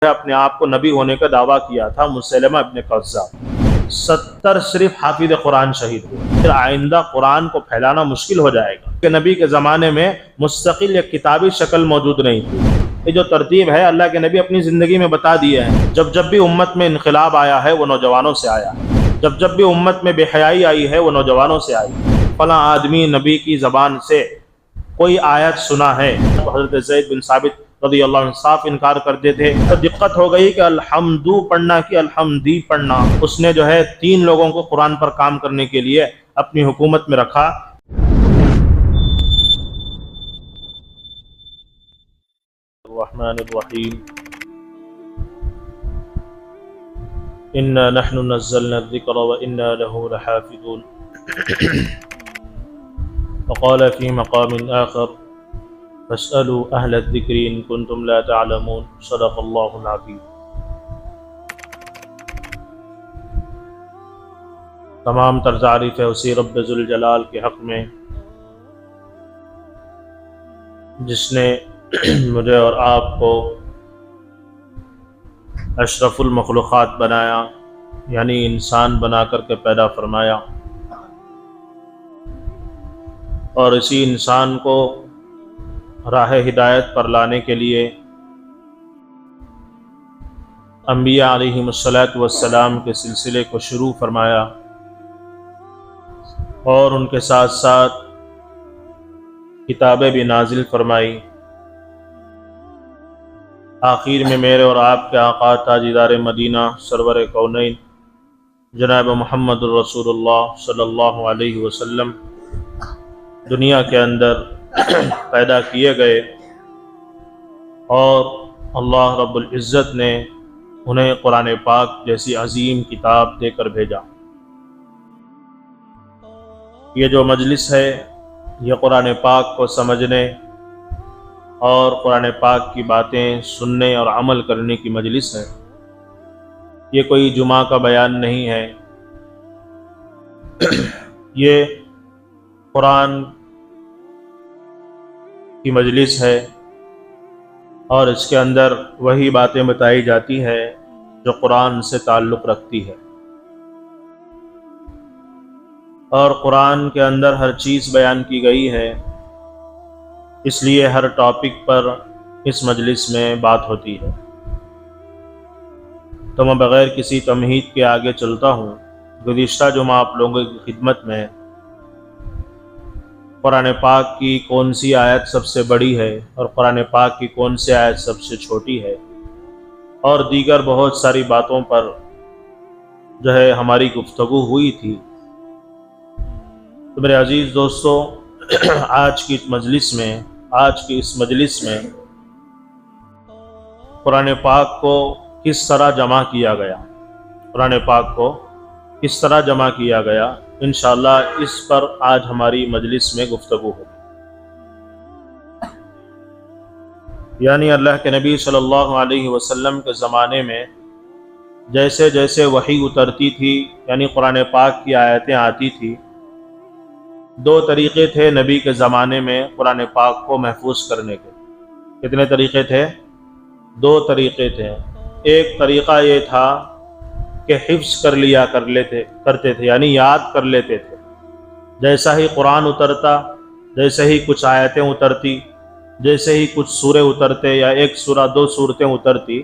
اپنے آپ کو نبی ہونے کا دعویٰ کیا تھا مسیلمہ ابن کذاب، 70 صرف حافظ قرآن شہید ہوئے۔ پھر آئندہ قرآن کو پھیلانا مشکل ہو جائے گا کہ نبی کے زمانے میں مستقل یا کتابی شکل موجود نہیں تھی۔ یہ جو ترتیب ہے اللہ کے نبی اپنی زندگی میں بتا دیے ہیں۔ جب جب بھی امت میں انقلاب آیا ہے وہ نوجوانوں سے آیا ہے، جب جب بھی امت میں بے حیائی آئی ہے وہ نوجوانوں سے آئی ہے۔ فلاں آدمی نبی کی زبان سے کوئی آیت سنا ہے تو حضرت زید بن ثابت رضی اللہ عنہ صاف انکار کرتے تھے، تو دقت ہو گئی کہ الحمدو پڑھنا کی الحمدی پڑھنا۔ اس نے جو ہے 3 لوگوں کو قرآن پر کام کرنے کے لیے اپنی حکومت میں رکھا۔ الرحمن الرحیم انا نحن نزلنا الذکر وانا له لحافظون وقال في مقام آخر فاسألوا أهل الذكر إن كنتم لا تعلمون صدق اللہ العظیم۔ تمام تر تعریف ہے اسی رب ذوالجلال کے حق میں جس نے مجھے اور آپ کو اشرف المخلوقات بنایا، یعنی انسان بنا کر کے پیدا فرمایا، اور اسی انسان کو راہ ہدایت پر لانے کے لیے انبیاء علیہم السلام کے سلسلے کو شروع فرمایا، اور ان کے ساتھ ساتھ کتابیں بھی نازل فرمائی۔ آخر میں میرے اور آپ کے آقا تاجدار مدینہ سرور کونین جناب محمد الرسول اللہ صلی اللہ علیہ وسلم دنیا کے اندر پیدا کیے گئے، اور اللہ رب العزت نے انہیں قرآن پاک جیسی عظیم کتاب دے کر بھیجا۔ یہ جو مجلس ہے یہ قرآن پاک کو سمجھنے اور قرآن پاک کی باتیں سننے اور عمل کرنے کی مجلس ہے۔ یہ کوئی جمعہ کا بیان نہیں ہے، یہ قرآن کی مجلس ہے، اور اس کے اندر وہی باتیں بتائی جاتی ہے جو قرآن سے تعلق رکھتی ہے، اور قرآن کے اندر ہر چیز بیان کی گئی ہے، اس لیے ہر ٹاپک پر اس مجلس میں بات ہوتی ہے۔ تو میں بغیر کسی تمہید کے آگے چلتا ہوں۔ گزشتہ جمعہ آپ لوگوں کی خدمت میں قرآن پاک کی کون سی آیت سب سے بڑی ہے اور قرآن پاک کی کون سی آیت سب سے چھوٹی ہے، اور دیگر بہت ساری باتوں پر جو ہے ہماری گفتگو ہوئی تھی۔ تو میرے عزیز دوستو، آج کی اس مجلس میں قرآن پاک کو کس طرح جمع کیا گیا، قرآن پاک کو کس طرح جمع کیا گیا، انشاءاللہ اس پر آج ہماری مجلس میں گفتگو ہوگی۔ یعنی اللہ کے نبی صلی اللہ علیہ وسلم کے زمانے میں جیسے جیسے وحی اترتی تھی، یعنی قرآن پاک کی آیتیں آتی تھی، 2 طریقے تھے نبی کے زمانے میں قرآن پاک کو محفوظ کرنے کے۔ کتنے طریقے تھے؟ 2 طریقے تھے۔ ایک طریقہ یہ تھا کہ حفظ کر لیا کرتے تھے، یعنی یاد کر لیتے تھے۔ جیسا ہی قرآن اترتا، جیسے ہی کچھ آیتیں اترتی، جیسے ہی کچھ سورے اترتے یا 1 سورہ 2 سورتیں اترتی،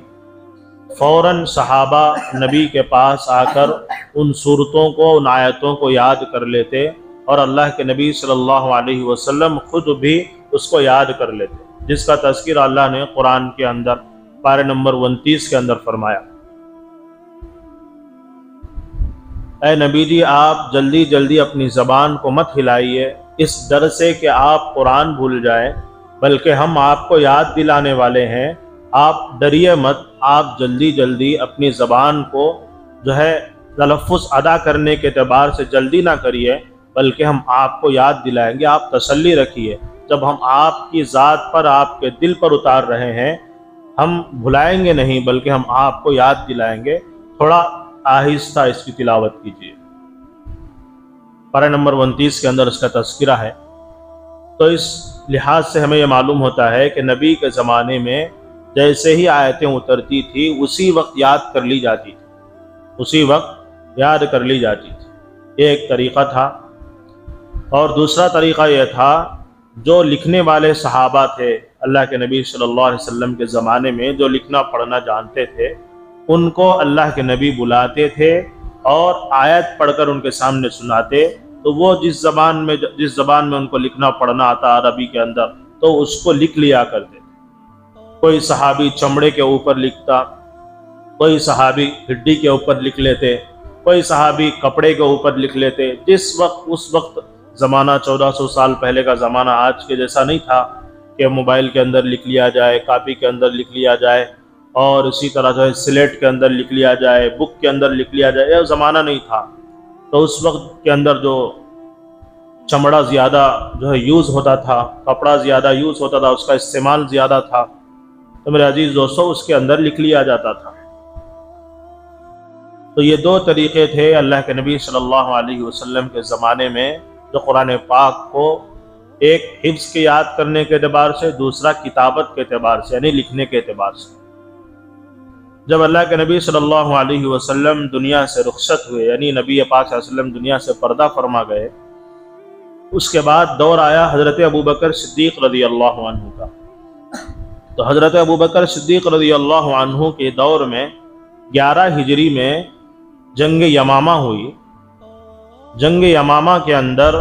فوراً صحابہ نبی کے پاس آ کر ان سورتوں کو، ان آیتوں کو یاد کر لیتے، اور اللہ کے نبی صلی اللہ علیہ وسلم خود بھی اس کو یاد کر لیتے، جس کا تذکرہ اللہ نے قرآن کے اندر پارے نمبر 29 کے اندر فرمایا۔ اے نبی جی، آپ جلدی جلدی اپنی زبان کو مت ہلائیے اس ڈر سے کہ آپ قرآن بھول جائیں، بلکہ ہم آپ کو یاد دلانے والے ہیں۔ آپ ڈریے مت، آپ جلدی جلدی اپنی زبان کو جو ہے تلفظ ادا کرنے کے اعتبار سے جلدی نہ کریے، بلکہ ہم آپ کو یاد دلائیں گے۔ آپ تسلی رکھیے، جب ہم آپ کی ذات پر، آپ کے دل پر اتار رہے ہیں، ہم بھلائیں گے نہیں بلکہ ہم آپ کو یاد دلائیں گے۔ تھوڑا آہستہ اس کی تلاوت کیجیے۔ پارہ نمبر 29 کے اندر اس کا تذکرہ ہے۔ تو اس لحاظ سے ہمیں یہ معلوم ہوتا ہے کہ نبی کے زمانے میں جیسے ہی آیتیں اترتی تھی اسی وقت یاد کر لی جاتی تھی، اسی وقت یاد کر لی جاتی تھی۔ یہ ایک طریقہ تھا۔ اور دوسرا طریقہ یہ تھا، جو لکھنے والے صحابہ تھے اللہ کے نبی صلی اللہ علیہ وسلم کے زمانے میں، جو لکھنا پڑھنا جانتے تھے، ان کو اللہ کے نبی بلاتے تھے اور آیت پڑھ کر ان کے سامنے سناتے، تو وہ جس زبان میں ان کو لکھنا پڑھنا آتا عربی کے اندر، تو اس کو لکھ لیا کرتے تھے۔ کوئی صحابی چمڑے کے اوپر لکھتا، کوئی صحابی ہڈی کے اوپر لکھ لیتے، کوئی صحابی کپڑے کے اوپر لکھ لیتے۔ اس وقت زمانہ 1400 سال پہلے کا زمانہ آج کے جیسا نہیں تھا کہ موبائل کے اندر لکھ لیا جائے، کاپی کے اندر لکھ لیا جائے، اور اسی طرح جو ہے سلیٹ کے اندر لکھ لیا جائے، بک کے اندر لکھ لیا جائے، یہ زمانہ نہیں تھا۔ تو اس وقت کے اندر جو چمڑا زیادہ جو ہے یوز ہوتا تھا، کپڑا زیادہ یوز ہوتا تھا، اس کا استعمال زیادہ تھا، تو میرے عزیز دوستو اس کے اندر لکھ لیا جاتا تھا۔ تو یہ دو طریقے تھے اللہ کے نبی صلی اللہ علیہ وسلم کے زمانے میں، جو قرآن پاک کو ایک حفظ کے یاد کرنے کے اعتبار سے، دوسرا کتابت کے اعتبار سے یعنی لکھنے کے اعتبار سے۔ جب اللہ کے نبی صلی اللہ علیہ وسلم دنیا سے رخصت ہوئے، یعنی نبی پاک صلی اللہ علیہ وسلم دنیا سے پردہ فرما گئے، اس کے بعد دور آیا حضرت ابوبکر صدیق رضی اللہ عنہ کا۔ تو حضرت ابوبکر صدیق رضی اللہ عنہ کے دور میں 11 ہجری میں جنگ یمامہ ہوئی۔ جنگ یمامہ کے اندر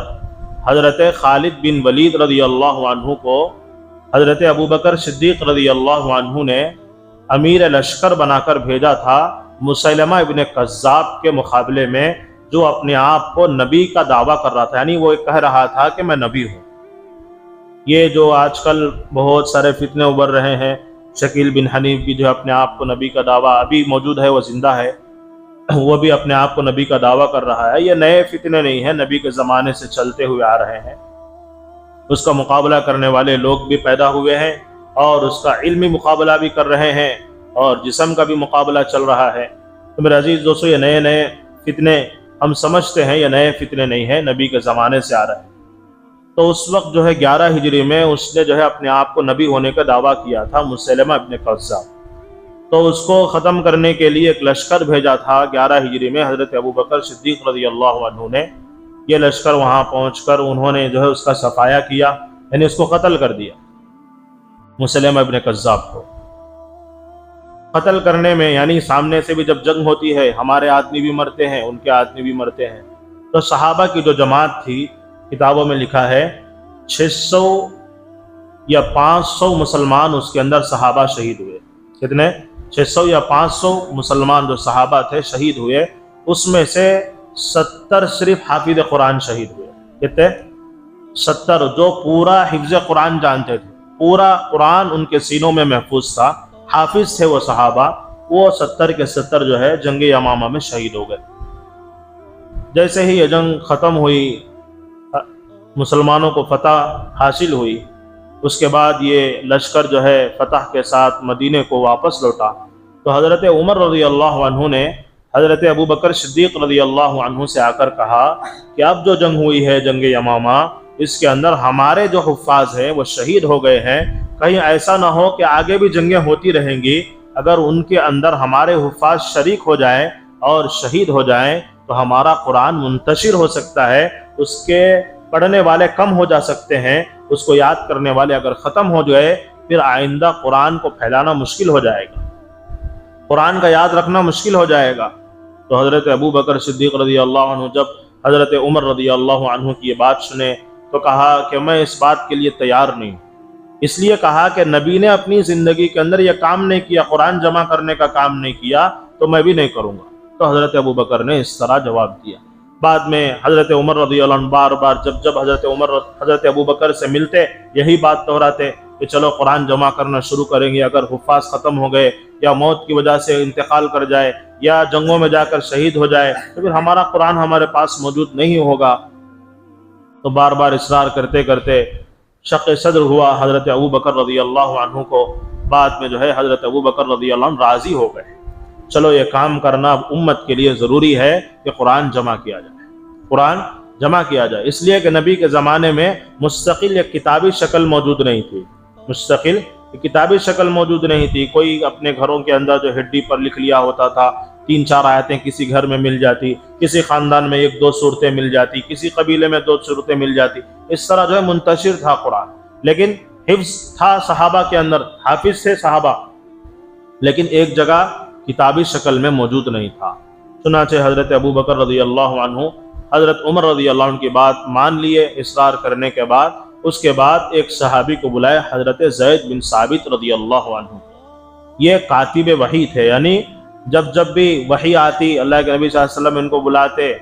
حضرت خالد بن ولید رضی اللہ عنہ کو حضرت ابوبکر صدیق رضی اللہ عنہ نے امیر لشکر بنا کر بھیجا تھا مسیلمہ ابن کذاب کے مقابلے میں، جو اپنے آپ کو نبی کا دعویٰ کر رہا تھا، یعنی وہ کہہ رہا تھا کہ میں نبی ہوں۔ یہ جو آج کل بہت سارے فتنے ابھر رہے ہیں، شکیل بن حنیف بھی جو اپنے آپ کو نبی کا دعویٰ ابھی موجود ہے، وہ زندہ ہے، وہ بھی اپنے آپ کو نبی کا دعویٰ کر رہا ہے۔ یہ نئے فتنے نہیں ہیں، نبی کے زمانے سے چلتے ہوئے آ رہے ہیں۔ اس کا مقابلہ کرنے والے لوگ بھی پیدا ہوئے ہیں، اور اس کا علمی مقابلہ بھی کر رہے ہیں، اور جسم کا بھی مقابلہ چل رہا ہے۔ تو میرے عزیز دوستو، یہ نئے فتنے ہم سمجھتے ہیں، یہ نئے فتنے نہیں ہیں، نبی کے زمانے سے آ رہے ہیں۔ تو اس وقت جو ہے 11 ہجری میں اس نے جو ہے اپنے آپ کو نبی ہونے کا دعویٰ کیا تھا، مسیلمہ ابن کذاب۔ تو اس کو ختم کرنے کے لیے ایک لشکر بھیجا تھا 11 ہجری میں حضرت ابوبکر صدیق رضی اللہ عنہ نے۔ یہ لشکر وہاں پہنچ کر انہوں نے جو ہے اس کا صفایا کیا، یعنی اس کو قتل کر دیا، مسیلمہ ابن کذاب کو۔ قتل کرنے میں یعنی سامنے سے بھی جب جنگ ہوتی ہے، ہمارے آدمی بھی مرتے ہیں، ان کے آدمی بھی مرتے ہیں۔ تو صحابہ کی جو جماعت تھی، کتابوں میں لکھا ہے 600 یا 500 مسلمان اس کے اندر صحابہ شہید ہوئے۔ کتنے؟ 600 یا 500 مسلمان جو صحابہ تھے شہید ہوئے۔ اس میں سے 70 صرف حافظ قرآن شہید ہوئے۔ کتنے؟ 70، جو پورا حفظ قرآن جانتے تھے، پورا قرآن ان کے سینوں میں محفوظ تھا، حافظ تھے وہ صحابہ۔ وہ 70 کے 70 جو ہے جنگ یمامہ میں شہید ہو گئے۔ جیسے ہی یہ جنگ ختم ہوئی، مسلمانوں کو فتح حاصل ہوئی، اس کے بعد یہ لشکر جو ہے فتح کے ساتھ مدینے کو واپس لوٹا، تو حضرت عمر رضی اللہ عنہ نے حضرت ابوبکر صدیق رضی اللہ عنہ سے آ کر کہا کہ اب جو جنگ ہوئی ہے جنگ یمامہ، اس کے اندر ہمارے جو حفاظ ہیں وہ شہید ہو گئے ہیں، کہیں ایسا نہ ہو کہ آگے بھی جنگیں ہوتی رہیں گی، اگر ان کے اندر ہمارے حفاظ شریک ہو جائیں اور شہید ہو جائیں تو ہمارا قرآن منتشر ہو سکتا ہے، اس کے پڑھنے والے کم ہو جا سکتے ہیں، اس کو یاد کرنے والے اگر ختم ہو جائے، پھر آئندہ قرآن کو پھیلانا مشکل ہو جائے گا، قرآن کا یاد رکھنا مشکل ہو جائے گا۔ تو حضرت ابوبکر صدیق رضی اللہ عنہ جب حضرت عمر رضی اللہ عنہ کی یہ بات سنے تو کہا کہ میں اس بات کے لیے تیار نہیں ہوں۔ اس لیے کہا کہ نبی نے اپنی زندگی کے اندر یہ کام نہیں کیا، قرآن جمع کرنے کا کام نہیں کیا، تو میں بھی نہیں کروں گا۔ تو حضرت ابوبکر نے اس طرح جواب دیا۔ بعد میں حضرت عمر رضی اللہ عنہ بار بار جب حضرت ابوبکر سے ملتے، یہی بات دہراتے کہ چلو قرآن جمع کرنا شروع کریں گے، اگر حفاظ ختم ہو گئے یا موت کی وجہ سے انتقال کر جائے یا جنگوں میں جا کر شہید ہو جائے تو پھر ہمارا قرآن ہمارے پاس موجود نہیں ہوگا۔ تو بار بار اصرار کرتے کرتے شق صدر ہوا حضرت ابوبکر رضی اللہ عنہ کو۔ بعد میں جو ہے حضرت ابوبکر رضی اللہ عنہ راضی ہو گئے، چلو یہ کام کرنا اب امت کے لیے ضروری ہے کہ قرآن جمع کیا جائے، قرآن جمع کیا جائے، اس لیے کہ نبی کے زمانے میں مستقل یا کتابی شکل موجود نہیں تھی، مستقل کتابی شکل موجود نہیں تھی، کوئی اپنے گھروں کے اندر جو ہڈی پر لکھ لیا ہوتا تھا، 3-4 آیتیں کسی گھر میں مل جاتی، کسی خاندان میں 1-2 صورتیں مل جاتی، کسی قبیلے میں 2 صورتیں مل جاتی، اس طرح جو ہے منتشر تھا قرآن، لیکن حفظ تھا صحابہ کے اندر، حافظ تھے صحابہ، لیکن ایک جگہ کتابی شکل میں موجود نہیں تھا۔ چنانچہ حضرت ابو بکر رضی اللہ عنہ حضرت عمر رضی اللہ عنہ کی بات مان لیے، اصرار کرنے کے بعد اس کے بعد ایک صحابی کو بلائے، حضرت زید بن ثابت رضی اللہ عنہ۔ یہ کاتب وحی تھے، یعنی جب بھی وحی آتی اللہ کے نبی صلی اللہ علیہ وسلم ان کو بلاتے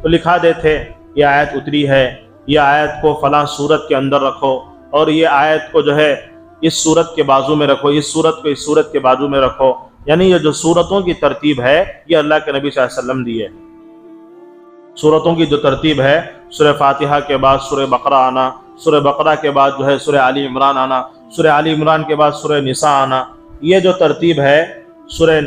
تو لکھا دیتے یہ آیت اتری ہے، یہ آیت کو فلاں صورت کے اندر رکھو، اور یہ آیت کو جو ہے اس صورت کے بازو میں رکھو، اس صورت کو اس صورت کے بازو میں رکھو، یعنی یہ جو صورتوں کی ترتیب ہے یہ اللہ کے نبی صلی اللہ علیہ وسلم دی ہے۔ صورتوں کی جو ترتیب ہے، سورہ فاتحہ کے بعد سورہ بقرہ آنا، سورہ بقرہ کے بعد جو ہے سورہ آل عمران آنا، سورہ آل عمران کے بعد سورہ نساء آنا، یہ جو ترتیب ہے، سورہ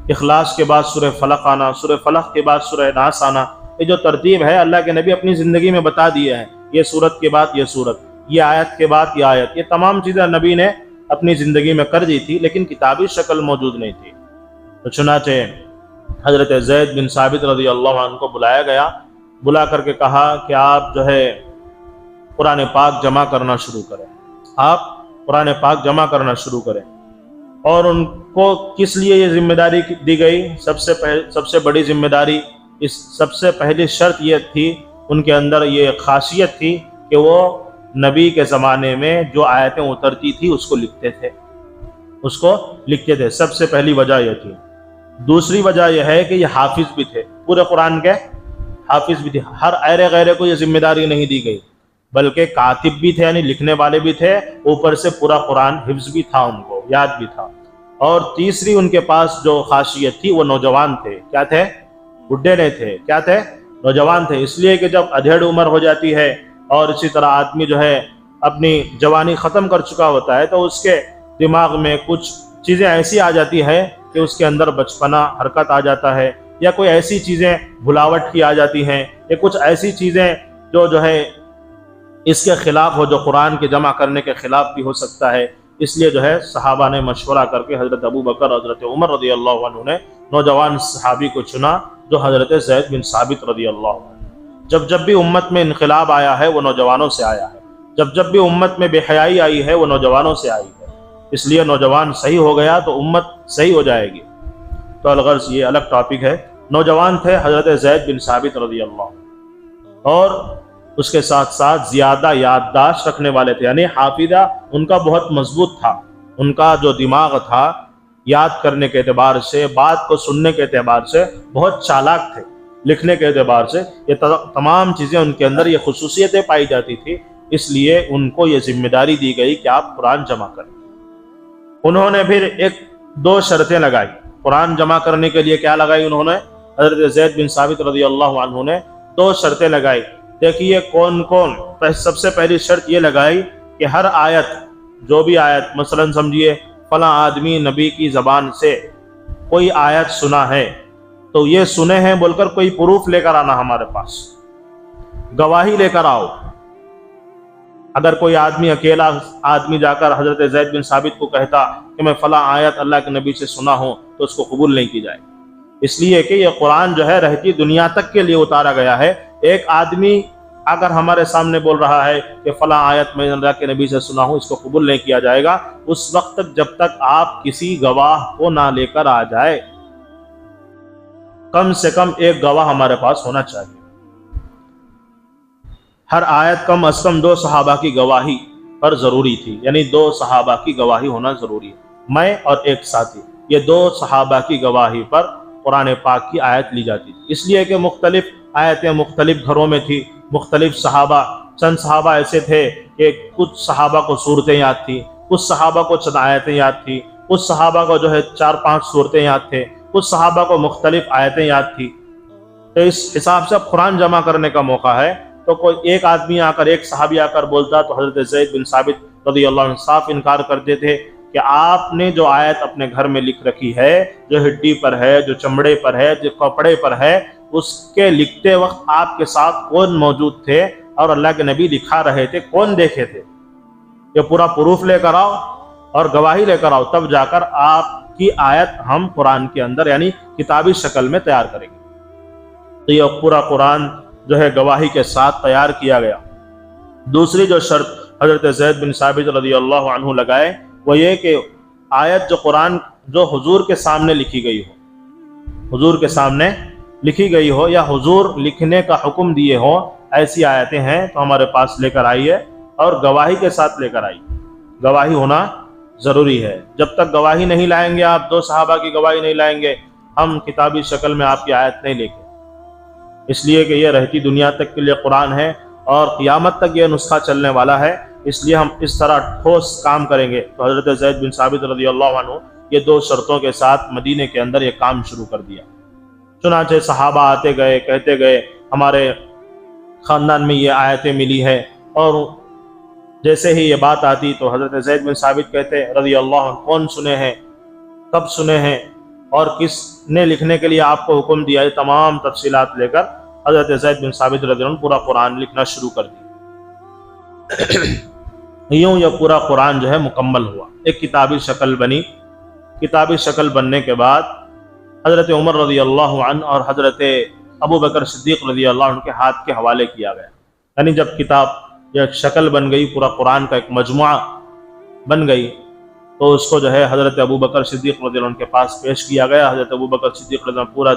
اخلاص کے بعد سورہ فلق آنا، سورہ فلق کے بعد سورہ ناس آنا، یہ جو ترتیب ہے اللہ کے نبی اپنی زندگی میں بتا دیے ہیں، یہ صورت کے بعد یہ صورت، یہ آیت کے بعد یہ آیت، یہ تمام چیزیں نبی نے اپنی زندگی میں کر دی تھی، لیکن کتابی شکل موجود نہیں تھی۔ تو چنانچہ حضرت زید بن ثابت رضی اللہ عنہ کو بلایا گیا، بلا کر کے کہا کہ آپ جو ہے قرآن پاک جمع کرنا شروع کریں، آپ قرآن پاک جمع کرنا شروع کریں۔ اور ان کو کس لیے یہ ذمہ داری دی گئی؟ سب سے بڑی ذمہ داری، سب سے پہلی شرط یہ تھی، ان کے اندر یہ خاصیت تھی کہ وہ نبی کے زمانے میں جو آیتیں اترتی تھی اس کو لکھتے تھے، سب سے پہلی وجہ یہ تھی۔ دوسری وجہ یہ ہے کہ یہ حافظ بھی تھے، پورے قرآن کے حافظ بھی تھے، ہر ایرے غیرے کو یہ ذمہ داری نہیں دی گئی، بلکہ کاتب بھی تھے، یعنی لکھنے والے بھی تھے، اوپر سے پورا قرآن حفظ بھی تھا، ان کو یاد بھی تھا۔ اور تیسری ان کے پاس جو خاصیت تھی، وہ نوجوان تھے۔ کیا تھے؟ بڈھے نہیں تھے، کیا تھے؟ نوجوان تھے، اس لیے کہ جب ادھیڑ عمر ہو جاتی ہے اور اسی طرح آدمی جو ہے اپنی جوانی ختم کر چکا ہوتا ہے تو اس کے دماغ میں کچھ چیزیں ایسی آ جاتی ہے کہ اس کے اندر بچپنا حرکت آ جاتا ہے، یا کوئی ایسی چیزیں بھلاوٹ کی آ جاتی ہیں، یا کچھ ایسی چیزیں جو ہے اس کے خلاف ہو، جو قرآن کے جمع کرنے کے خلاف بھی ہو سکتا ہے۔ اس لیے جو ہے صحابہ نے مشورہ کر کے حضرت ابو بکر حضرت عمر رضی اللہ عنہ نے نوجوان صحابی کو چنا، جو حضرت زید بن ثابت رضی اللہ عنہ۔ جب بھی امت میں انقلاب آیا ہے وہ نوجوانوں سے آیا ہے، جب بھی امت میں بے حیائی آئی ہے وہ نوجوانوں سے آئی ہے، اس لیے نوجوان صحیح ہو گیا تو امت صحیح ہو جائے گی۔ تو الغرض یہ الگ ٹاپک ہے۔ نوجوان تھے حضرت زید بن ثابت رضی اللہ عنہ، اور اس کے ساتھ ساتھ زیادہ یادداشت رکھنے والے تھے، یعنی حافظہ ان کا بہت مضبوط تھا، ان کا جو دماغ تھا یاد کرنے کے اعتبار سے، بات کو سننے کے اعتبار سے بہت چالاک تھے، لکھنے کے اعتبار سے یہ تمام چیزیں ان کے اندر یہ خصوصیتیں پائی جاتی تھی، اس لیے ان کو یہ ذمہ داری دی گئی کہ آپ قرآن جمع کریں۔ انہوں نے پھر 1-2 شرطیں لگائی قرآن جمع کرنے کے لیے۔ کیا لگائی انہوں نے؟ حضرت زید بن ثابت رضی اللہ عنہ نے 2 شرطیں لگائی۔ دیکھیے کون کون؟ سب سے پہلی شرط یہ لگائی کہ ہر آیت، جو بھی آیت، مثلا سمجھیے فلاں آدمی نبی کی زبان سے کوئی آیت سنا ہے تو یہ سنے ہیں بول کر کوئی پروف لے کر آنا، ہمارے پاس گواہی لے کر آؤ۔ اگر کوئی آدمی، اکیلا آدمی جا کر حضرت زید بن ثابت کو کہتا کہ میں فلاں آیت اللہ کے نبی سے سنا ہوں تو اس کو قبول نہیں کی جائے، اس لیے کہ یہ قرآن جو ہے رہتی دنیا تک کے لیے اتارا گیا ہے۔ ایک آدمی اگر ہمارے سامنے بول رہا ہے کہ فلاں آیت میں اللہ کے نبی سے سنا ہوں، اس کو قبول نہیں کیا جائے گا اس وقت تک جب تک آپ کسی گواہ کو نہ لے کر آ جائے۔ کم سے کم ایک گواہ ہمارے پاس ہونا چاہیے۔ ہر آیت کم از کم 2 صحابہ کی گواہی پر ضروری تھی، یعنی 2 صحابہ کی گواہی ہونا ضروری ہے، میں اور ایک ساتھی، یہ 2 صحابہ کی گواہی پر قرآن پاک کی آیت لی جاتی تھی، اس لیے کہ مختلف آیتیں مختلف گھروں میں تھی، مختلف صحابہ، چند صحابہ ایسے تھے کہ کچھ صحابہ کو صورتیں یاد تھی، کچھ صحابہ کو چند آیتیں یاد تھی، کچھ صحابہ کو جو ہے 4-5 صورتیں یاد تھے، کچھ صحابہ کو مختلف آیتیں یاد تھی۔ تو اس حساب سے اب قرآن جمع کرنے کا موقع ہے، تو کوئی ایک آدمی آ کر، ایک صحابی آ کر بولتا تو حضرت زید بن ثابت رضی اللہ عنہ صاف انکار کرتے تھے کہ آپ نے جو آیت اپنے گھر میں لکھ رکھی ہے، جو ہڈی پر ہے، جو چمڑے پر ہے، جو کپڑے پر ہے، اس کے لکھتے وقت آپ کے ساتھ کون موجود تھے اور اللہ کے نبی لکھا رہے تھے، کون دیکھے تھے؟ یہ پورا پروف لے کر آؤ، اور گواہی لے کر آؤ، تب جا کر آپ کی آیت ہم قرآن کے اندر یعنی کتابی شکل میں تیار کریں گے۔ تو یہ پورا قرآن جو ہے گواہی کے ساتھ تیار کیا گیا۔ دوسری جو شرط حضرت زید بن ثابت رضی اللہ عنہ لگائے وہ یہ کہ آیت جو قرآن جو حضور کے سامنے لکھی گئی ہو، حضور کے سامنے لکھی گئی ہو یا حضور لکھنے کا حکم دیے ہو، ایسی آیتیں ہیں تو ہمارے پاس لے کر آئیے اور گواہی کے ساتھ لے کر آئیے۔ گواہی ہونا ضروری ہے۔ جب تک گواہی نہیں لائیں گے آپ، دو صحابہ کی گواہی نہیں لائیں گے، ہم کتابی شکل میں آپ کی آیت نہیں لے کے، اس لیے کہ یہ رہتی دنیا تک کے لیے قرآن ہے اور قیامت تک یہ نسخہ چلنے والا ہے، اس لیے ہم اس طرح ٹھوس کام کریں گے۔ تو حضرت زید بن ثابت رضی اللہ عنہ یہ دو شرطوں کے ساتھ مدینے کے اندر یہ کام شروع کر دیا۔ چنانچہ صحابہ آتے گئے، کہتے گئے ہمارے خاندان میں یہ آیتیں ملی ہے، اور جیسے ہی یہ بات آتی تو حضرت زید بن ثابت کہتے رضی اللہ عنہ کون سنے ہیں، کب سنے ہیں، اور کس نے لکھنے کے لیے آپ کو حکم دیا، یہ تمام تفصیلات لے کر حضرت زید بن ثابت رضی اللہ عنہ پورا قرآن لکھنا شروع کر دیا۔ یوں یہ پورا قرآن جو ہے مکمل ہوا، ایک کتابی شکل بنی۔ کتابی شکل بننے کے بعد حضرت عمر رضی اللہ عنہ اور حضرت ابو بکر صدیق رضی اللہ عنہ کے ہاتھ کے حوالے کیا گیا۔ یعنی جب کتاب ایک شکل بن گئی، پورا قرآن کا ایک مجموعہ بن گئی، تو اس کو جو ہے حضرت ابو بکر صدیق رضی اللہ عنہ کے پاس پیش کیا گیا۔ حضرت ابو بکر صدیق رضی اللہ عنہ پورا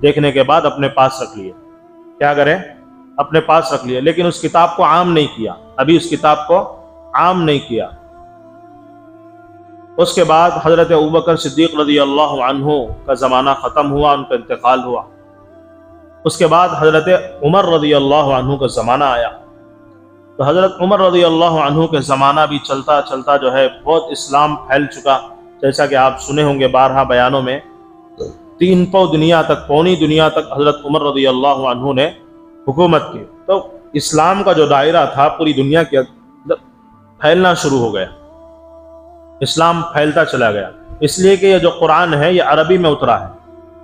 دیکھنے کے بعد اپنے پاس رکھ لیے۔ کیا کریں؟ اپنے پاس رکھ لیے، لیکن اس کتاب کو عام نہیں کیا، ابھی اس کتاب کو عام نہیں کیا۔ اس کے بعد حضرت ابو بکر صدیق رضی اللہ عنہ کا زمانہ ختم ہوا، ان کا انتقال ہوا۔ اس کے بعد حضرت عمر رضی اللہ عنہ کا زمانہ آیا۔ تو حضرت عمر رضی اللہ عنہ کے زمانہ بھی چلتا چلتا جو ہے بہت اسلام پھیل چکا، جیسا کہ آپ سنے ہوں گے بارہا بیانوں میں، پونی دنیا تک حضرت عمر رضی اللہ عنہ نے حکومت کی۔ تو اسلام کا جو دائرہ تھا پوری دنیا کے اندر پھیلنا شروع ہو گیا، اسلام پھیلتا چلا گیا، اس لیے کہ یہ جو قرآن ہے یہ عربی میں اترا ہے۔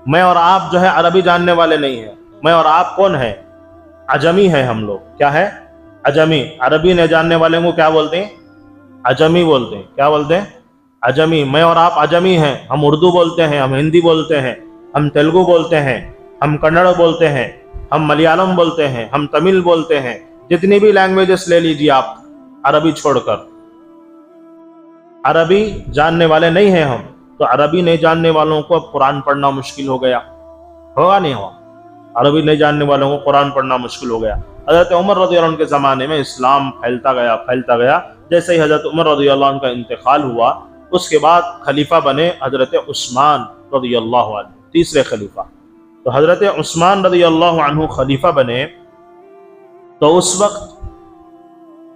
میں اور آپ جو ہے عربی جاننے والے نہیں ہیں، میں اور آپ کون ہیں؟ عجمی ہیں ہم لوگ۔ کیا ہے؟ عجمی۔ عربی نہیں جاننے والے کو کیا بولتے ہیں؟ عجمی بولتے ہیں۔ کیا بولتے ہیں؟ عجمی۔ میں اور آپ عجمی ہیں، ہم اردو بولتے ہیں، ہم ہندی بولتے ہیں، ہم تیلگو بولتے ہیں، ہم کنڑ بولتے ہیں، ہم ملیالم بولتے ہیں، ہم تمل بولتے ہیں، جتنی بھی لینگویجز لے لیجیے آپ عربی چھوڑ کر، عربی جاننے والے نہیں ہیں ہم۔ تو عربی نہیں جاننے والوں کو اب قرآن پڑھنا مشکل ہو گیا، ہوگا نہیں ہوا؟ عربی نہیں جاننے والوں کو قرآن پڑھنا مشکل ہو گیا۔ حضرت عمر رضی اللہ عنہ کے زمانے میں اسلام پھیلتا گیا۔ جیسے ہی حضرت عمر رضی اللہ عنہ کا انتقال ہوا، اس کے بعد خلیفہ بنے حضرت عثمان رضی اللہ عنہ، تیسرے خلیفہ۔ تو حضرت عثمان رضی اللہ عنہ خلیفہ بنے، تو اس وقت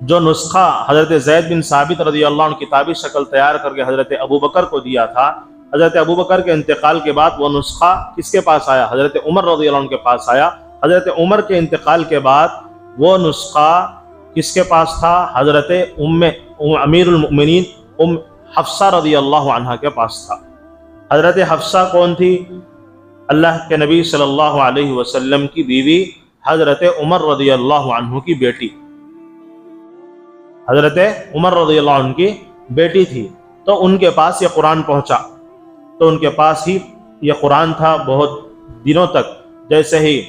جو نسخہ حضرت زید بن ثابت رضی اللہ عنہ کتابی شکل تیار کر کے حضرت ابو بکر کو دیا تھا، حضرت ابو بکر کے انتقال کے بعد وہ نسخہ کس کے پاس آیا؟ حضرت عمر رضی اللہ عنہ کے پاس آیا۔ حضرت عمر کے انتقال کے بعد وہ نسخہ کس کے پاس تھا؟ حضرت امیر المؤمنین حفصہ رضی اللہ عنہ کے پاس تھا۔ حضرت حفصہ کون تھی؟ اللہ کے نبی صلی اللہ علیہ وسلم کی بیوی، حضرت عمر رضی اللہ عنہ کی بیٹی، حضرت عمر رضی اللہ عنہ کی بیٹی تھی۔ تو ان کے پاس یہ قرآن پہنچا، تو ان کے پاس ہی یہ قرآن تھا بہت دنوں تک۔ جیسے ہی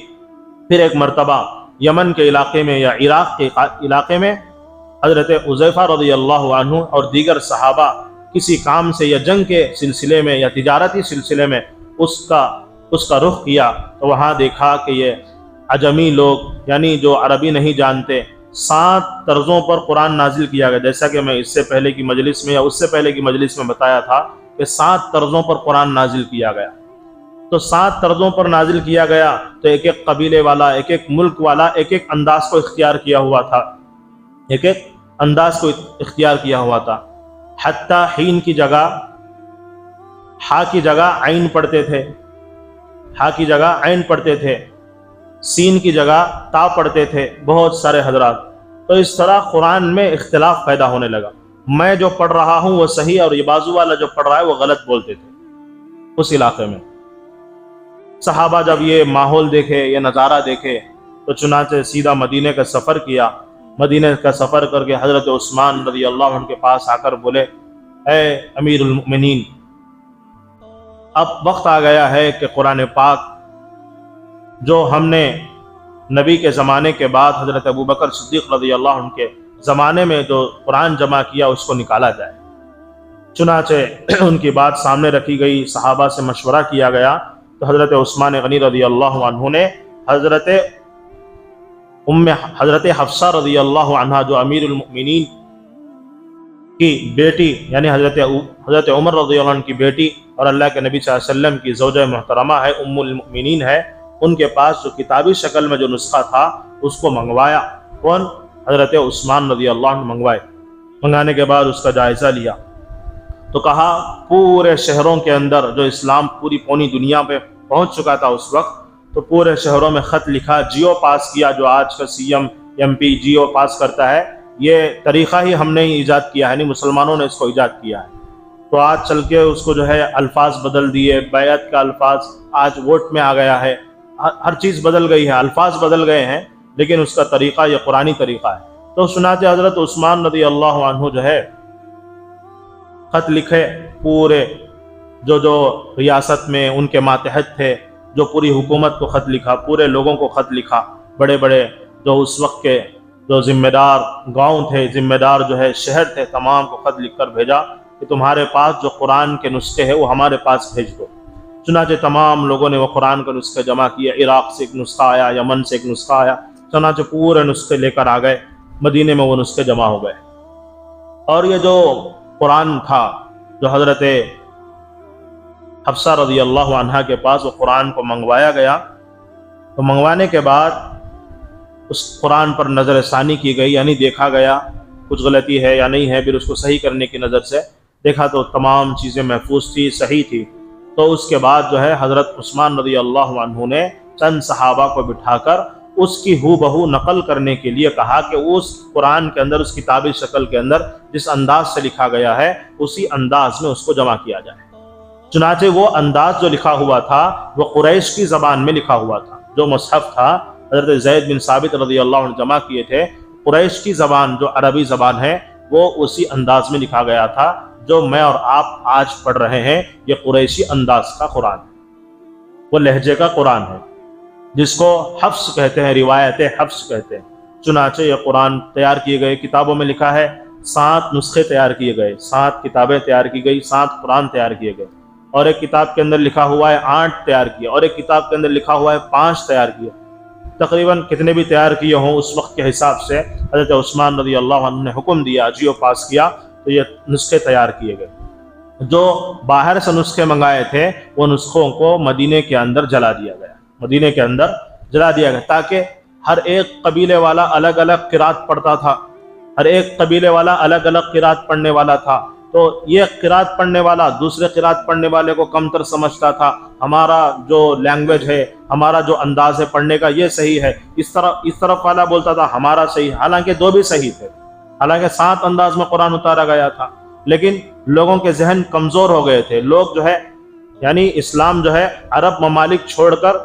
پھر ایک مرتبہ یمن کے علاقے میں یا عراق کے علاقے میں حضرت حذیفہ رضی اللہ عنہ اور دیگر صحابہ کسی کام سے یا جنگ کے سلسلے میں یا تجارتی سلسلے میں اس کا رخ کیا، تو وہاں دیکھا کہ یہ عجمی لوگ یعنی جو عربی نہیں جانتے 7 طرزوں پر قرآن نازل کیا گیا، جیسا کہ میں اس سے پہلے کی مجلس میں یا اس سے پہلے کی مجلس میں بتایا تھا کہ 7 طرزوں پر قرآن نازل کیا گیا۔ تو 7 طرزوں پر نازل کیا گیا، تو ایک ایک قبیلے والا، ایک ایک ملک والا ایک ایک انداز کو اختیار کیا ہوا تھا، ایک ایک انداز کو اختیار کیا ہوا تھا۔ حتیٰ حین کی جگہ ہا کی جگہ عین پڑھتے تھے، ہا کی جگہ عین پڑھتے تھے، سین کی جگہ تا پڑھتے تھے بہت سارے حضرات۔ تو اس طرح قرآن میں اختلاف پیدا ہونے لگا، میں جو پڑھ رہا ہوں وہ صحیح اور یہ بازو والا جو پڑھ رہا ہے وہ غلط بولتے تھے اس علاقے میں۔ صحابہ جب یہ ماحول دیکھے، یہ نظارہ دیکھے، تو چنانچہ سیدھا مدینے کا سفر کیا۔ مدینے کا سفر کر کے حضرت عثمان رضی اللہ عنہ کے پاس آ کر بولے اے امیر المؤمنین، اب وقت آ گیا ہے کہ قرآن پاک جو ہم نے نبی کے زمانے کے بعد حضرت ابوبکر صدیق رضی اللہ عنہ کے زمانے میں جو قرآن جمع کیا اس کو نکالا جائے۔ چنانچہ ان کی بات سامنے رکھی گئی، صحابہ سے مشورہ کیا گیا، تو حضرت عثمان غنی رضی اللہ عنہ نے حضرت حفصہ رضی اللہ عنہ جو امیر المؤمنین کی بیٹی یعنی حضرت عمر رضی اللہ عنہ کی بیٹی اور اللہ کے نبی صلی اللہ علیہ وسلم کی زوجہ محترمہ ہے، ام المؤمنین ہے، ان کے پاس جو کتابی شکل میں جو نسخہ تھا اس کو منگوایا۔ کون؟ حضرت عثمان رضی اللہ عنہ منگانے کے بعد اس کا جائزہ لیا تو کہا پورے شہروں کے اندر جو اسلام پوری پونی دنیا پہ پہنچ چکا تھا اس وقت، تو پورے شہروں میں خط لکھا، جیو پاس کیا، جو آج کا سی ایم ایم پی جیو پاس کرتا ہے، یہ طریقہ ہی ہم نے ایجاد کیا ہے، نہیں مسلمانوں نے اس کو ایجاد کیا ہے۔ تو آج چل کے اس کو جو ہے الفاظ بدل دیے، بیعت کا الفاظ آج ووٹ میں آ گیا ہے، ہر چیز بدل گئی ہے، الفاظ بدل گئے ہیں، لیکن اس کا طریقہ یہ قرآنی طریقہ ہے۔ تو چنانچہ حضرت عثمان رضی اللہ عنہ جو ہے خط لکھے، پورے جو ریاست میں ان کے ماتحت تھے، جو پوری حکومت کو خط لکھا، پورے لوگوں کو خط لکھا، بڑے بڑے جو اس وقت کے جو ذمہ دار گاؤں تھے، ذمہ دار جو ہے شہر تھے، تمام کو خط لکھ کر بھیجا کہ تمہارے پاس جو قرآن کے نسخے ہیں وہ ہمارے پاس بھیج دو۔ چنانچہ تمام لوگوں نے وہ قرآن کے نسخے جمع کیے، عراق سے ایک نسخہ آیا، یمن سے ایک نسخہ آیا، چنانچہ پورے نسخے لے کر آ گئے، مدینے میں وہ نسخے جمع ہو گئے۔ اور یہ جو قرآن تھا جو حضرت حفصہ رضی اللہ عنہ کے پاس وہ قرآن کو منگوایا گیا، تو منگوانے کے بعد اس قرآن پر نظر ثانی کی گئی، یعنی دیکھا گیا کچھ غلطی ہے یا نہیں ہے، پھر اس کو صحیح کرنے کی نظر سے دیکھا تو تمام چیزیں محفوظ تھی، صحیح تھی۔ تو اس کے بعد جو ہے حضرت عثمان رضی اللہ عنہ نے چند صحابہ کو بٹھا کر اس کی ہو بہو نقل کرنے کے لیے کہا کہ اس قرآن کے اندر، اس کتابی شکل کے اندر جس انداز سے لکھا گیا ہے اسی انداز میں اس کو جمع کیا جائے۔ چنانچہ وہ انداز جو لکھا ہوا تھا وہ قریش کی زبان میں لکھا ہوا تھا، جو مصحف تھا حضرت زید بن ثابت رضی اللہ عنہ جمع کیے تھے، قریش کی زبان جو عربی زبان ہے وہ اسی انداز میں لکھا گیا تھا جو میں اور آپ آج پڑھ رہے ہیں۔ یہ قریشی انداز کا قرآن ہے، وہ لہجے کا قرآن ہے جس کو حفظ کہتے ہیں، روایت حفظ کہتے ہیں۔ چنانچہ یہ قرآن تیار کیے گئے، کتابوں میں لکھا ہے 7 نسخے تیار کیے گئے، 7 کتابیں تیار کی گئی، 7 قرآن تیار کیے گئے، اور ایک کتاب کے اندر لکھا ہوا ہے 8 تیار کیے، اور ایک کتاب کے اندر لکھا ہوا ہے 5 تیار کیے۔ تقریباً کتنے بھی تیار کیے ہوں اس وقت کے حساب سے حضرت عثمان رضی اللہ عنہ نے حکم دیا، جیو پاس کیا، تو یہ نسخے تیار کیے گئے۔ جو باہر سے نسخے منگائے تھے وہ نسخوں کو مدینے کے اندر جلا دیا گیا، مدینے کے اندر جلا دیا گیا، تاکہ ہر ایک قبیلے والا الگ الگ قرات پڑھتا تھا، ہر ایک قبیلے والا الگ الگ قرات پڑھنے والا تھا، تو یہ قرات پڑھنے والا دوسرے قرات پڑھنے والے کو کمتر سمجھتا تھا، ہمارا جو لینگویج ہے، ہمارا جو انداز ہے پڑھنے کا یہ صحیح ہے، اس طرف والا بولتا تھا ہمارا صحیح، حالانکہ دو بھی صحیح تھے، حالانکہ 7 انداز میں قرآن اتارا گیا تھا، لیکن لوگوں کے ذہن کمزور ہو گئے تھے، لوگ جو ہے یعنی اسلام جو ہے عرب ممالک چھوڑ کر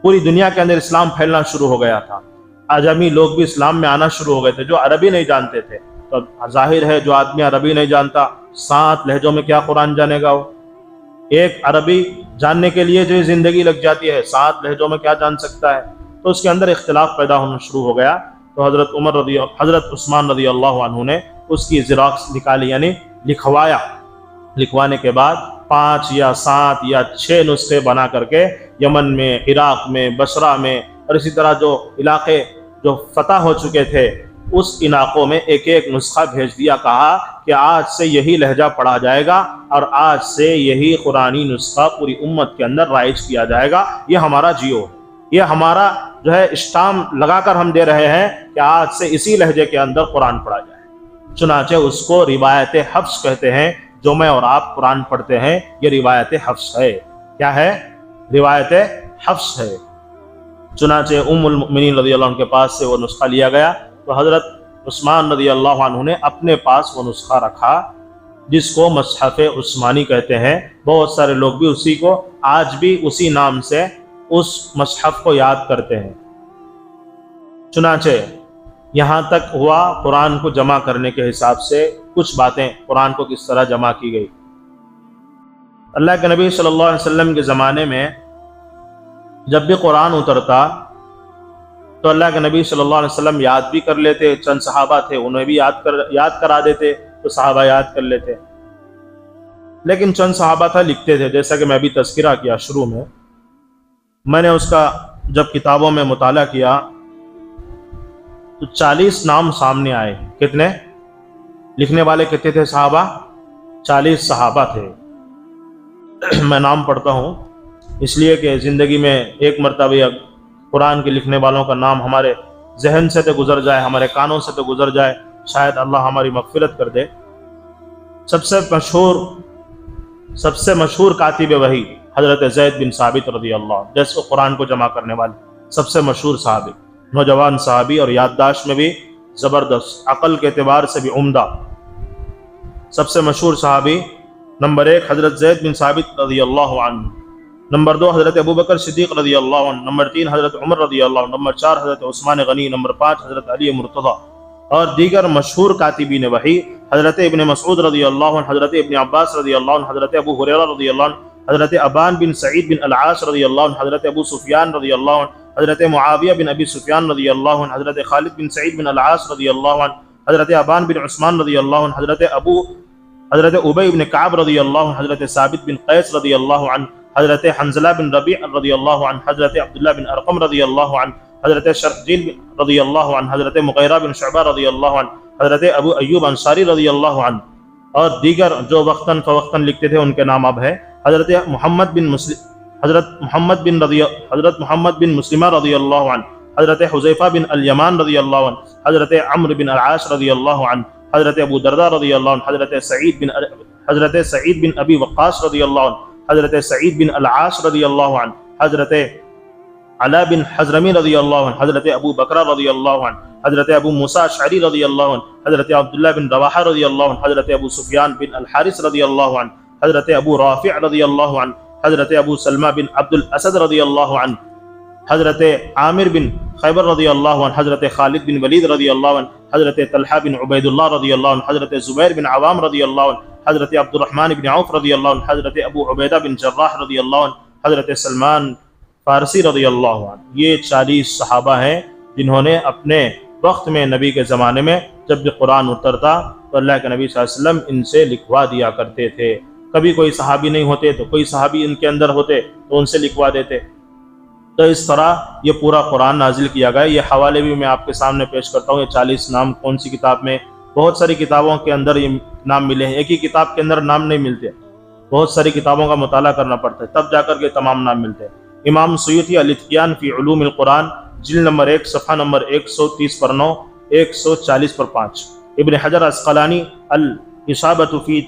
پوری دنیا کے اندر اسلام پھیلنا شروع ہو گیا تھا، اعجمی لوگ بھی اسلام میں آنا شروع ہو گئے تھے جو عربی نہیں جانتے تھے۔ تو ظاہر ہے جو آدمی عربی نہیں جانتا 7 لہجوں میں کیا قرآن جانے گا، وہ ایک عربی جاننے کے لیے جو زندگی لگ جاتی ہے 7 لہجوں میں کیا جان سکتا ہے، تو اس کے اندر اختلاف پیدا ہونا شروع ہو گیا۔ تو حضرت عثمان رضی اللہ عنہ نے اس کی زیراکس نکالی، یعنی لکھوایا، لکھوانے کے بعد 5 یا 7 یا 6 نسخے بنا کر کے یمن میں، عراق میں، بصرہ میں، اور اسی طرح جو علاقے جو فتح ہو چکے تھے اس علاقوں میں ایک ایک نسخہ بھیج دیا، کہا کہ آج سے یہی لہجہ پڑھا جائے گا اور آج سے یہی قرآنی نسخہ پوری امت کے اندر رائج کیا جائے گا، یہ ہمارا جیو ہے، یہ ہمارا جو ہے اسٹامپ لگا کر ہم دے رہے ہیں کہ آج سے اسی لہجے کے اندر قرآن پڑھا جائے۔ چنانچہ اس کو روایت حفظ کہتے ہیں، جو میں اور آپ قرآن پڑھتے ہیں یہ روایت حفظ ہے۔ کیا ہے؟ روایت حفظ ہے۔ چنانچہ ام المؤمنین رضی اللہ عنہ کے پاس سے وہ نسخہ لیا گیا، تو حضرت عثمان رضی اللہ عنہ نے اپنے پاس وہ نسخہ رکھا جس کو مصحف عثمانی کہتے ہیں۔ بہت سارے لوگ بھی اسی کو آج بھی اسی نام سے اس مصحف کو یاد کرتے ہیں۔ چنانچہ یہاں تک ہوا قرآن کو جمع کرنے کے حساب سے کچھ باتیں قرآن کو کس طرح جمع کی گئی۔ اللہ کے نبی صلی اللہ علیہ وسلم کے زمانے میں جب بھی قرآن اترتا تو اللہ کے نبی صلی اللہ علیہ وسلم یاد بھی کر لیتے، چند صحابہ تھے انہیں بھی یاد کرا دیتے تو صحابہ یاد کر لیتے، لیکن چند صحابہ تھا لکھتے تھے، جیسا کہ میں ابھی تذکرہ کیا شروع میں نے اس کا جب کتابوں میں مطالعہ کیا تو 40 نام سامنے آئے۔ کتنے؟ لکھنے والے کتنے تھے صحابہ؟ 40 صحابہ تھے۔ میں نام پڑھتا ہوں اس لیے کہ زندگی میں ایک مرتبہ قرآن کے لکھنے والوں کا نام ہمارے ذہن سے تو گزر جائے، ہمارے کانوں سے تو گزر جائے، شاید اللہ ہماری مغفرت کر دے۔ سب سے مشہور کاتب وحی حضرت زید بن ثابت رضی اللہ عنہ، جیسے قرآن کو جمع کرنے والے سب سے مشہور صحابی، نوجوان صحابی اور یادداشت میں بھی زبردست، عقل کے اعتبار سے بھی عمدہ، سب سے مشہور صحابی نمبر 1 حضرت زید بن ثابت رضی اللہ عنہ، نمبر 2 حضرت ابوبکر صدیق رضی اللہ عنہ، نمبر 3 حضرت عمر رضی اللہ عنہ، نمبر 4 حضرت عثمان غنی، نمبر 5 حضرت علی مرتضی، اور دیگر مشہور کاتبین وحی حضرت ابن مسعود رضی اللہ عنہ، حضرت ابن عباس رضی اللہ عنہ، حضرت ابو ہریرہ رضی اللہ عنہ، حضرت ابان بن سعید بن العاص رضی اللہ عنہ، حضرت ابو سفیان رضی اللہ عنہ، حضرت معاویہ بن ابی سفیان رضی اللہ عنہ، حضرت خالد بن سعید بن العاص رضی اللہ عنہ، حضرت ابان بن عثمان رضی اللہ عنہ، حضرت ابی بن کعب رضی اللہ عنہ، حضرت ثابت بن قیس رضی اللہ عنہ، حضرت حنظلہ بن ربیع رضی اللہ عنہ، حضرت عبداللہ بن ارقم رضی اللہ عنہ، حضرت شرحبیل رضی اللہ عنہ، حضرت مغیرہ بن شعبہ رضی اللہ عنہ، حضرت ابو ایوب انصاری رضی اللہ عنہ، اور دیگر جو وقتاً فوقتاً لکھتے تھے ان کے نام اب ہے، حضرت محمد بن مسلمہ رضی اللہ عنہ، حضرت حذیفہ بن الیمان رضی اللہ عنہ، حضرت عمرو بن العاص رضی اللہ عنہ، حضرت ابو دردہ رضی اللہ عنہ، حضرت سعید بن ابی وقاص رضی اللہ عنہ، حضرت سعید بن العاص رضی اللہ عنہ، حضرت علا بن حضرمی رضی اللہ عنہ، حضرت ابو بکرہ رضی اللہ عنہ، حضرت ابو موسیٰ اشعری رضی اللہ عنہ، حضرت عبداللہ بن رواحہ رضی اللہ عنہ، حضرت ابو سفیان بن الحارث رضی اللہ عنہ، حضرت ابو رافع رضی اللہ عنہ، حضرت ابو سلمہ بن عبد الاسد رضی اللہ عنہ، حضرت عامر بن خیبر رضی اللہ عنہ، حضرت خالد بن ولید رضی اللہ عنہ، حضرت طلحہ بن عبید اللہ رضی اللہ عنہ، حضرت زبیر بن عوام رضی اللہ عنہ، حضرت عبد الرحمن بن عوف رضی اللہ عنہ، حضرت ابو عبیدہ بن جراح رضی اللہ عنہ، حضرت سلمان فارسی رضی اللہ عنہ۔ یہ 40 صحابہ ہیں جنہوں نے اپنے وقت میں نبی کے زمانے میں جب بھی قرآن اترتا تو اللہ کے نبی صلی اللہ علیہ وسلم ان سے لکھوا دیا کرتے تھے۔ کبھی کوئی صحابی نہیں ہوتے تو کوئی صحابی ان کے اندر ہوتے تو ان سے لکھوا دیتے۔ تو اس طرح یہ پورا قرآن نازل کیا گیا۔ یہ حوالے بھی میں آپ کے سامنے پیش کرتا ہوں۔ یہ 40 نام کون سی کتاب میں؟ بہت ساری کتابوں کے اندر یہ نام ملے ہیں، ایک ہی کتاب کے اندر نام نہیں ملتے، بہت ساری کتابوں کا مطالعہ کرنا پڑتا ہے تب جا کر کے تمام نام ملتے ہیں۔ امام سیوطی الاتقیان فی علوم القرآن جلد نمبر 1 صفحہ نمبر 130 پر 9، 140 پر 5۔ ابن حجر عسقلانی الاصابۃ فی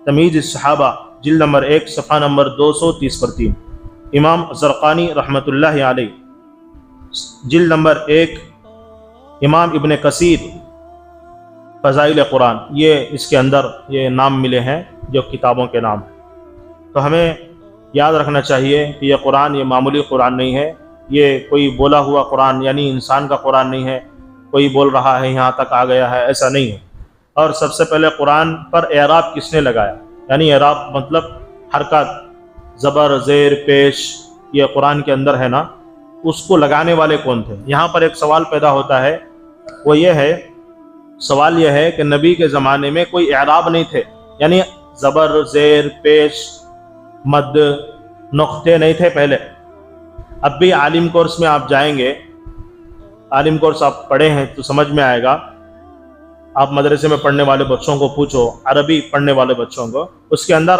تمیز الصحابہ جلد نمبر 1 صفحہ نمبر 230 پر 3۔ امام زرقانی رحمۃ اللہ علیہ جلد نمبر 1۔ امام ابن کثیر فضائل قرآن، یہ اس کے اندر یہ نام ملے ہیں جو کتابوں کے نام ہیں۔ تو ہمیں یاد رکھنا چاہیے کہ یہ قرآن یہ معمولی قرآن نہیں ہے، یہ کوئی بولا ہوا قرآن یعنی انسان کا قرآن نہیں ہے، کوئی بول رہا ہے یہاں تک آ گیا ہے، ایسا نہیں ہے۔ اور سب سے پہلے قرآن پر اعراب کس نے لگایا؟ یعنی اعراب مطلب حرکات، زبر، زیر، پیش، یہ قرآن کے اندر ہے نا، اس کو لگانے والے کون تھے؟ یہاں پر ایک سوال پیدا ہوتا ہے، وہ یہ ہے، سوال یہ ہے کہ نبی کے زمانے میں کوئی اعراب نہیں تھے، یعنی زبر، زیر، پیش، مد، نقطے نہیں تھے پہلے۔ اب بھی عالم کورس میں آپ جائیں گے، عالم کورس آپ پڑھے ہیں تو سمجھ میں آئے گا، آپ مدرسے میں پڑھنے والے بچوں کو پوچھو، عربی پڑھنے والے بچوں کو، اس کے اندر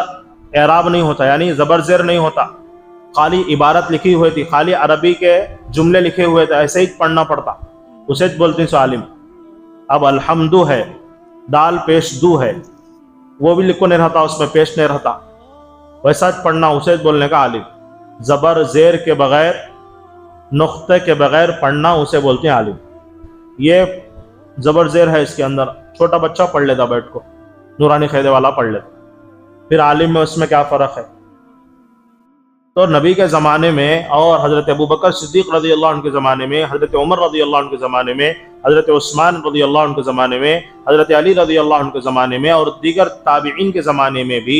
اعراب نہیں ہوتا، یعنی زبر زیر نہیں ہوتا، خالی عبارت لکھی ہوئی تھی، خالی عربی کے جملے لکھے ہوئے تھے، ایسے ہی پڑھنا پڑتا، اسے بولتے ہیں سو عالم۔ اب الحمدو ہے، دال پیش دو ہے، وہ بھی لکھو نہیں رہتا، اس میں پیش نہیں رہتا، ویسا پڑھنا، اسے بولنے کا عالم۔ زبر زیر کے بغیر، نقطے کے بغیر پڑھنا، اسے بولتے ہیں عالم۔ یہ زبر زیر ہے اس کے اندر، چھوٹا بچہ پڑھ لیتا بیٹھ کو، نورانی قاعدے والا پڑھ لیتا، پھر عالم میں اس میں کیا فرق ہے؟ تو نبی کے زمانے میں اور حضرت ابوبکر صدیق رضی اللہ عنہ کے زمانے میں، حضرت عمر رضی اللہ عنہ کے زمانے میں، حضرت عثمان رضی اللہ عنہ کے زمانے میں، حضرت علی رضی اللہ عنہ کے زمانے میں اور دیگر تابعین کے زمانے میں بھی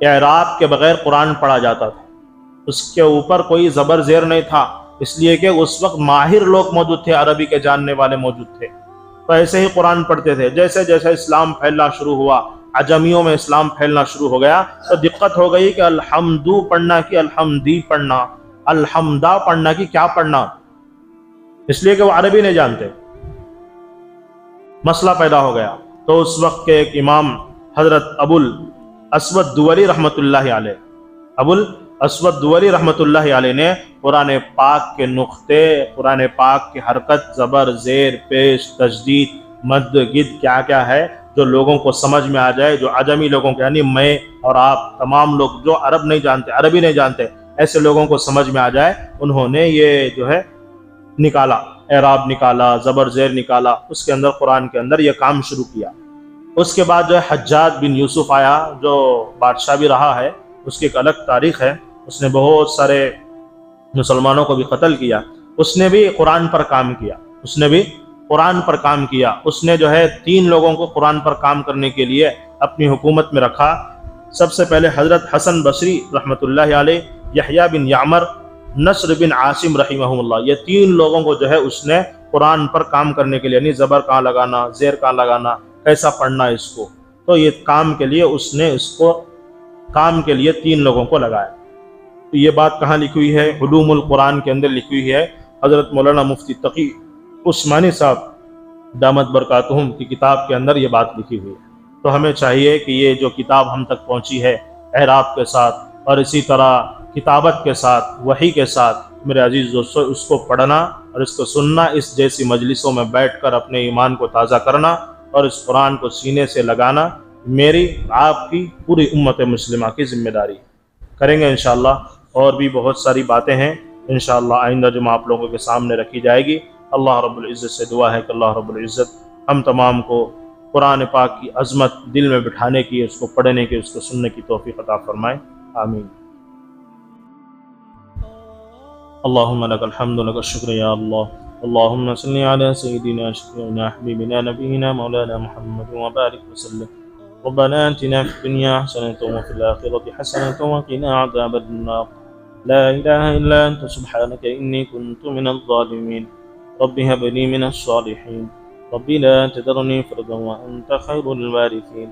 اعراب کے بغیر قرآن پڑھا جاتا تھا، اس کے اوپر کوئی زبر زیر نہیں تھا، اس لیے کہ اس وقت ماہر لوگ موجود تھے، عربی کے جاننے والے موجود تھے، تو ایسے ہی قرآن پڑھتے تھے۔ جیسے جیسے اسلام پھیلنا شروع ہوا، عجمیوں میں اسلام پھیلنا شروع ہو گیا، تو دقت ہو گئی کہ الحمدو پڑھنا کی الحمدی پڑھنا، الحمدہ پڑھنا کی کیا پڑھنا، اس لیے کہ وہ عربی نہیں جانتے، مسئلہ پیدا ہو گیا۔ تو اس وقت کے ایک امام حضرت ابو الاسود دوری رحمۃ اللہ علیہ، ابو الاسود دوری رحمۃ اللہ علیہ نے قرآن پاک کے نقطے، قرآن پاک کی حرکت، زبر، زیر، پیش، تشدید، مد، گد کیا کیا ہے جو لوگوں کو سمجھ میں آ جائے، جو عجمی لوگوں کو، یعنی میں اور آپ تمام لوگ جو عرب نہیں جانتے، عربی نہیں جانتے، ایسے لوگوں کو سمجھ میں آ جائے، انہوں نے یہ جو ہے نکالا، اعراب نکالا، زبر زیر نکالا، اس کے اندر قرآن کے اندر یہ کام شروع کیا۔ اس کے بعد جو ہے حجاج بن یوسف آیا، جو بادشاہ بھی رہا ہے، اس کی ایک الگ تاریخ ہے، اس نے بہت سارے مسلمانوں کو بھی قتل کیا، اس نے بھی قرآن پر کام کیا، اس نے بھی قرآن پر کام کیا، اس نے جو ہے 3 لوگوں کو قرآن پر کام کرنے کے لیے اپنی حکومت میں رکھا۔ سب سے پہلے حضرت حسن بصری رحمۃ اللہ علیہ، یحییٰ بن یعمر، نصر بن عاصم رحمہ اللہ، یہ 3 لوگوں کو جو ہے اس نے قرآن پر کام کرنے کے لیے، یعنی زبر کہاں لگانا، زیر کہاں لگانا، کیسا پڑھنا اس کو، تو یہ کام کے لیے اس نے اس کو کام کے لیے 3 لوگوں کو لگایا۔ تو یہ بات کہاں لکھی ہوئی ہے؟ علوم القرآن کے اندر لکھی ہوئی ہے، حضرت مولانا مفتی تقی عثمانی صاحب دامت برکاتہم کی کتاب کے اندر یہ بات لکھی ہوئی ہے۔ تو ہمیں چاہیے کہ یہ جو کتاب ہم تک پہنچی ہے اعراب کے ساتھ اور اسی طرح کتابت کے ساتھ، وحی کے ساتھ، میرے عزیز دوستو، اس کو پڑھنا اور اس کو سننا، اس جیسی مجلسوں میں بیٹھ کر اپنے ایمان کو تازہ کرنا اور اس قرآن کو سینے سے لگانا میری، آپ کی، پوری امت مسلمہ کی ذمہ داری کریں گے انشاءاللہ۔ اور بھی بہت ساری باتیں ہیں انشاءاللہ آئندہ جمعہ آپ لوگوں کے سامنے رکھی جائے گی۔ اللہ رب العزت سے دعا ہے کہ اللہ رب العزت ہم تمام کو قرآن پاک کی عظمت دل میں بٹھانے کی، اس کو پڑھنے کی، اس کو سننے کی توفیق عطا فرمائے، آمین۔ اللہم لک الحمد لک الشکر یا اللہ، اللہم صلی علی سیدنا شفیعنا حبیبنا نبینا مولانا محمد وبارک وسلم۔ ربنا آتنا في الدنيا حسنة وفي الآخرة حسنة وقنا عذاب النار، لا إله إلا أنت سبحانك إني كنت من الظالمين، رب هب لي من الصالحين، رب لا تذرني فردا وأنت خير الوارثين۔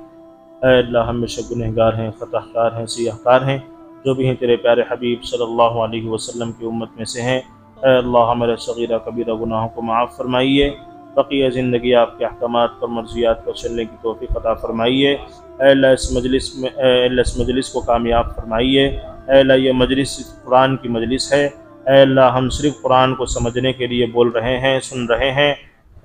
اے اللہ، ہم بے شک گنہگار ہیں، خطا کار ہیں، سیاہ کار ہیں، جو بھی ہیں تیرے پیارے حبیب صلی اللہ علیہ وسلم کی امت میں سے ہیں۔ اے اللہ، ہمارے صغیرہ کبیرہ گناہوں کو معاف فرمائیے، بقیہ زندگی آپ کے احکامات پر، مرضیات پر چلنے کی توفیق عطا فرمائیے۔ اے اللہ اس مجلس کو کامیاب فرمائیے۔ اے اللہ، یہ مجلس قرآن کی مجلس ہے، اے اللہ ہم صرف قرآن کو سمجھنے کے لیے بول رہے ہیں، سن رہے ہیں،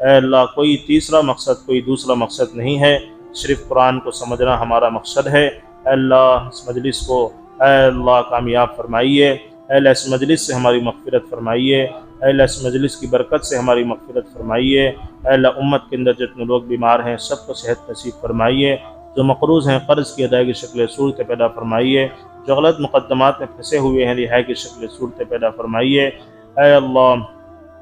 اے اللہ کوئی تیسرا مقصد، کوئی دوسرا مقصد نہیں ہے، صرف قرآن کو سمجھنا ہمارا مقصد ہے۔ اے اللہ اس مجلس کو اے اللہ کامیاب فرمائیے، اے اللہ اس مجلس سے ہماری مغفرت فرمائیے، اے اللہ اس مجلس کی برکت سے ہماری مغفرت فرمائیے۔ اے اللہ امت کے اندر جتنے لوگ بیمار ہیں سب کو صحت نصیب فرمائیے، جو مقروض ہیں قرض کی ادائیگی شکل صورت پیدا فرمائیے، جو غلط مقدمات میں پھنسے ہوئے ہیں رہائی کی شکل صورت پیدا فرمائیے۔ اے اللہ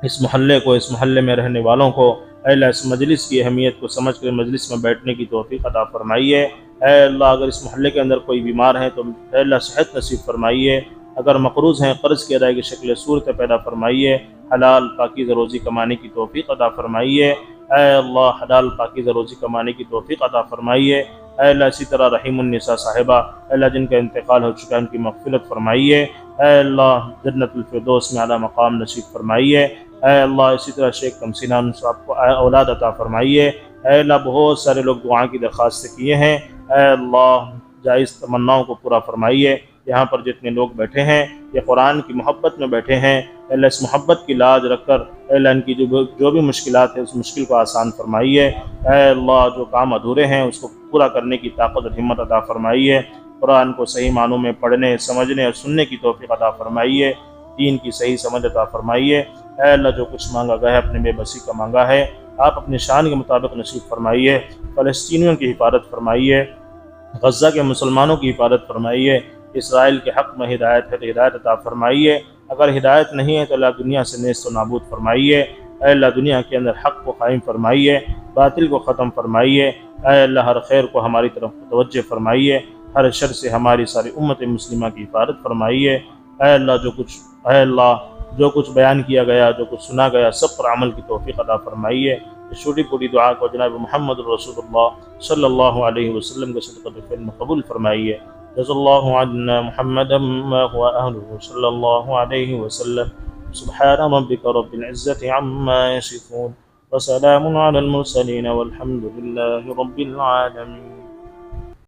اس محلے کو، اس محلے میں رہنے والوں کو، اے اللہ اس مجلس کی اہمیت کو سمجھ کر مجلس میں بیٹھنے کی توفیق عطا فرمائیے۔ اے اللہ اگر اس محلے کے اندر کوئی بیمار ہے تو اے اللہ صحت نصیب فرمائیے، اگر مقروض ہیں قرض کی ادائیگی شکل صورت پیدا فرمائیے، حلال پاکیزہ روزی کمانے کی توفیق عطا فرمائیے۔ اے اللہ حلال پاکیزہ روزی کمانے کی توفیق عطا فرمائیے۔ اے اللہ اسی طرح رحیم النساء صاحبہ، اے اللہ جن کا انتقال ہو چکا ہے ان کی مغفرت فرمائیے۔ اے اللہ جنت الفردوس میں اعلیٰ مقام نصیب فرمائیے۔ اے اللہ اسی طرح شیخ کمسینان صاحب کو اولاد عطا فرمائیے۔ اے اللہ بہت سارے لوگ دعا کی درخواستیں کیے ہیں، اے اللہ جائز تمناؤں کو پورا فرمائیے۔ یہاں پر جتنے لوگ بیٹھے ہیں یہ قرآن کی محبت میں بیٹھے ہیں، اے اللہ اس محبت کی لاج رکھ کر اے اللہ ان کی جو بھی مشکلات ہیں اس مشکل کو آسان فرمائیے۔ اے اللہ جو کام ادھورے ہیں اس کو پورا کرنے کی طاقت اور ہمت عطا فرمائیے۔ قرآن کو صحیح معنوں میں پڑھنے، سمجھنے اور سننے کی توفیق عطا فرمائیے، دین کی صحیح سمجھ عطا فرمائیے۔ اے اللہ جو کچھ مانگا گیا ہے اپنے بے بسی کا مانگا ہے، آپ اپنی شان کے مطابق نصیب فرمائیے۔ فلسطینیوں کی حفاظت فرمائیے، غزہ کے مسلمانوں کی حفاظت فرمائیے، اسرائیل کے حق میں ہدایت ہے تو ہدایت عطا فرمائیے، اگر ہدایت نہیں ہے تو اللہ دنیا سے نیست و نابود فرمائیے۔ اے اللہ دنیا کے اندر حق کو قائم فرمائیے، باطل کو ختم فرمائیے۔ اے اللہ ہر خیر کو ہماری طرف متوجہ فرمائیے، ہر شر سے ہماری ساری امت مسلمہ کی حفاظت فرمائیے۔ اے اللہ جو کچھ بیان کیا گیا، جو کچھ سنا گیا، سب پر عمل کی توفیق عطا فرمائیے۔ اس چھوٹی بڑی دعا کو جناب محمد رسول اللہ صلی اللہ علیہ وسلم کے صدقۃ فعل میں قبول فرمائیے۔ جزا اللہ عنا محمدا ما هو اہلہ صلی اللہ علیہ وسلم۔ سبحان ربک رب العزۃ عما یصفون وسلام علی المرسلین والحمد للہ رب العالمین۔